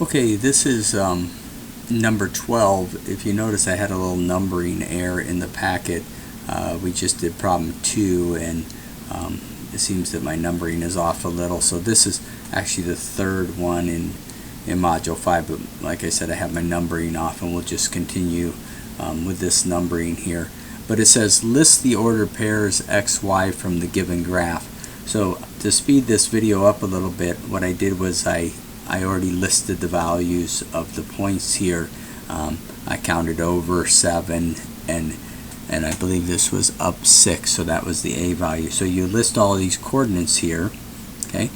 Okay, this is number 12. If you notice, I had a little numbering error in the packet. We just did problem 2, and it seems that my numbering is off a little. So this is actually the third one in Module 5, but like I said, I have my numbering off, and we'll just continue with this numbering here. But it says, list the ordered pairs x, y from the given graph. So to speed this video up a little bit, what I did was I already listed the values of the points here. I counted over 7, and I believe this was up 6, so that was the A value. So you list all of these coordinates here. Okay.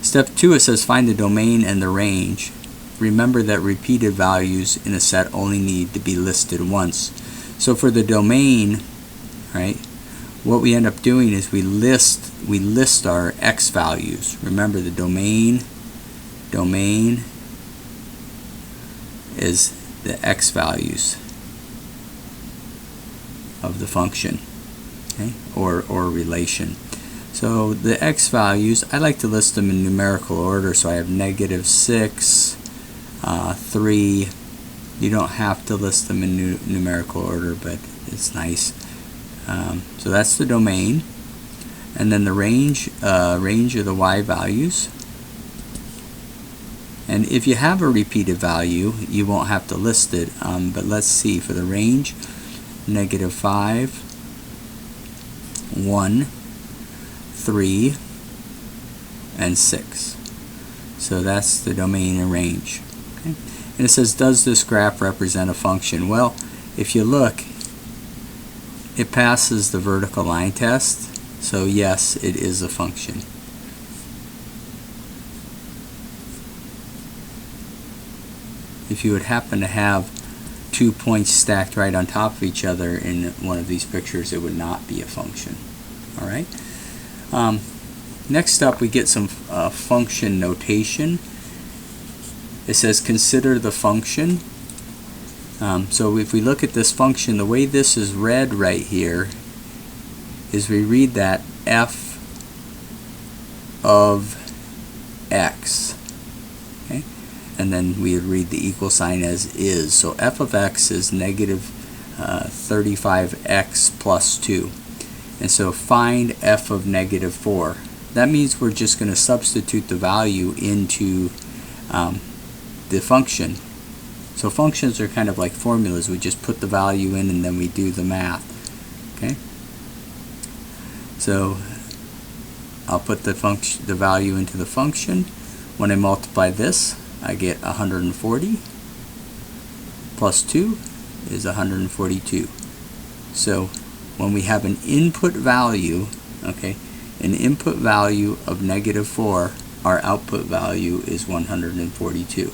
Step 2, it says find the domain and the range. Remember that repeated values in a set only need to be listed once. So for the domain, right, what we end up doing is we list our x values. Remember, the domain is the x values of the function, okay, or relation. So the x values, I like to list them in numerical order. So I have -6, 3. You don't have to list them in numerical order, but it's nice. So that's the domain, and then the range are the y values. And if you have a repeated value, you won't have to list it. But let's see, for the range, -5, 1, 3, and 6. So that's the domain and range. Okay? And it says, does this graph represent a function? Well, if you look, it passes the vertical line test. So yes, it is a function. If you would happen to have 2 points stacked right on top of each other in one of these pictures, it would not be a function. All right. Next up, we get some function notation. It says consider the function. So if we look at this function, the way this is read right here is we read that f of x. Okay? And then we would read the equal sign as is. So f of x is -35x plus 2. And so find f of -4. That means we're just going to substitute the value into the function. So functions are kind of like formulas. We just put the value in and then we do the math. Okay? So I'll put the value into the function. When I multiply this, I get 140 plus 2 is 142. So when we have an input value, okay, an input value of -4, our output value is 142.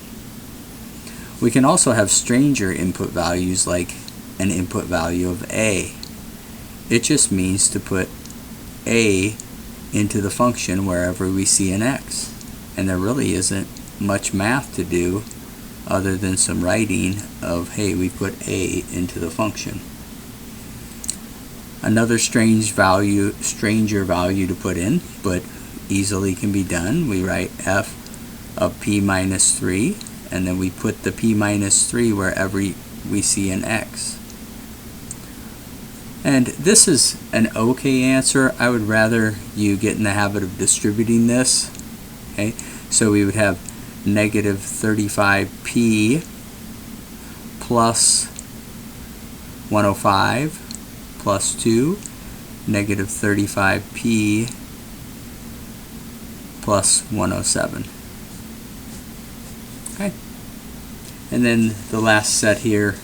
We can also have stranger input values, like an input value of a. It just means to put a into the function wherever we see an x. And there really isn't much math to do other than some writing of, hey, we put a into the function. Another stranger value to put in, but easily can be done. We write f of p minus 3, and then we put the p minus 3 wherever we see an x. And this is an okay answer. I would rather you get in the habit of distributing this. Okay, so we would have -35p plus 105 plus 2, -35p plus 107. Okay, and then the last set here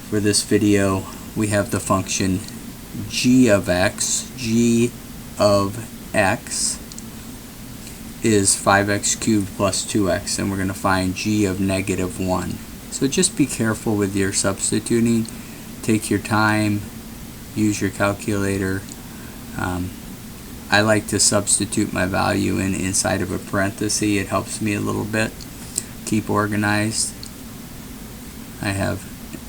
for this video, we have the function g of x. G of x is 5x cubed plus 2x, and we're going to find g of -1. So just be careful with your substituting. Take your time, use your calculator. I like to substitute my value inside of a parenthesis. It helps me a little bit keep organized. I have,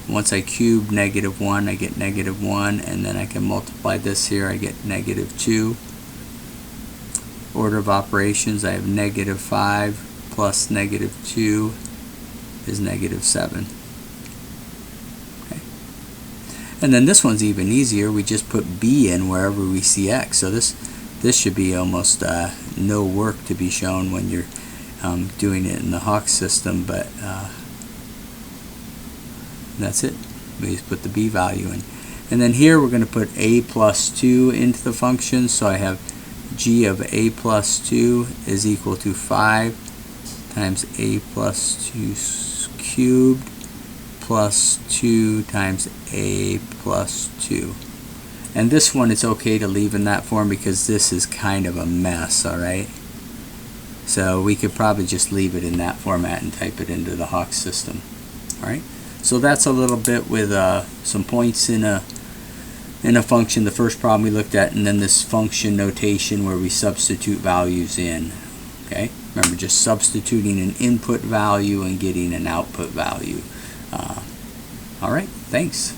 once I cube -1, I get -1, and then I can multiply this here, I get -2. order of operations, I have -5 plus -2 is -7. Okay. And then this one's even easier. We just put b in wherever we see x. So this should be almost no work to be shown when you're doing it in the Hawk system, but that's it. We just put the b value in. And then here we're going to put a plus 2 into the function, so I have g of a plus 2 is equal to 5 times a plus 2 cubed plus 2 times a plus 2. And this one, it's okay to leave in that form because this is kind of a mess, alright? So we could probably just leave it in that format and type it into the Hawk system. Alright? So that's a little bit with some points in a function, the first problem we looked at, and then this function notation where we substitute values in. Okay? Remember, just substituting an input value and getting an output value. Alright, thanks.